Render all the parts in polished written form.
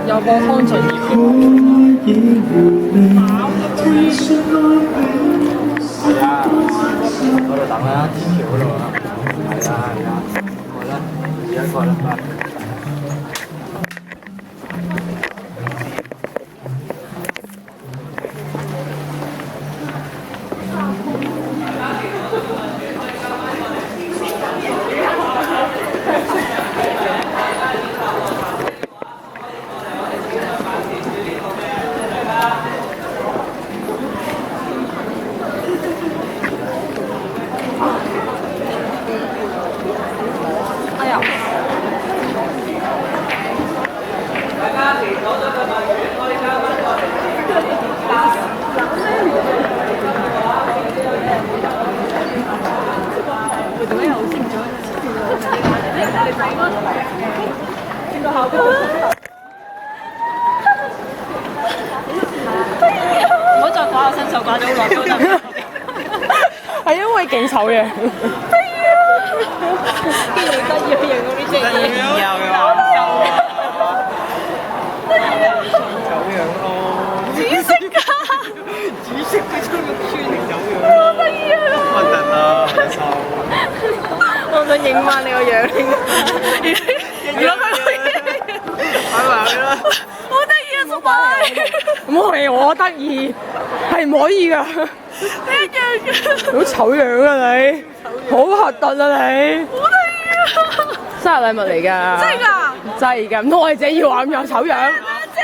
有播康俊業。係啊，嗰度等啦，天橋嗰度啦。係啊係啊，過啦，而家過啦，快！唔好再講我身手掛咗好耐都得。係因為勁醜樣。跟住得意去形容呢隻嘢。走樣咯，紫色㗎，紫色嘅出肉酸嚟走樣。好得意啊！核突啊，臭！我想影翻你個樣。如果擺埋去啦。好得意啊，叔伯！唔係我得意，係唔可以㗎。你一樣嘅。好醜樣啊你，好核突啊你。好得意啊！生日禮物嚟㗎。真係㗎？真係㗎，唔通我哋自己要啊咁有醜樣？阿姐。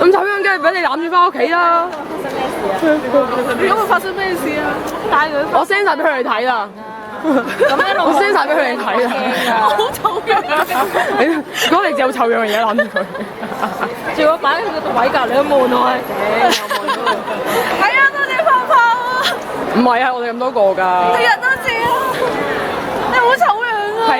咁醜樣梗係俾你攬住翻屋企啦。如果會發生咩事啊？帶佢。我 send 晒俾佢哋睇啦。咁一路我 send 晒俾佢哋睇啦。好醜樣啊！如果你有醜樣嘅嘢攬住佢，仲要擺喺佢個位隔離都望我。係啊，多謝泡泡啊！唔係啊，我哋咁多個㗎。係啊，多謝啊！你好醜樣啊！係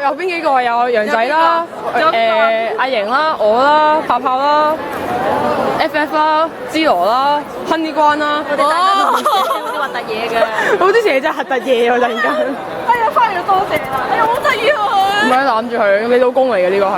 有邊幾個啊？有楊仔啦，阿瑩啦，我啦，泡泡啦，FF 啦，芝羅啦，亨啲關啦。我哋大家都好似啲核突嘢嘅。好啲蛇真係核突嘢喎！突然間。哎呀，翻嚟就多謝啦！哎呀，好得意啊佢。唔係攬住佢，你老公嚟嘅呢個係。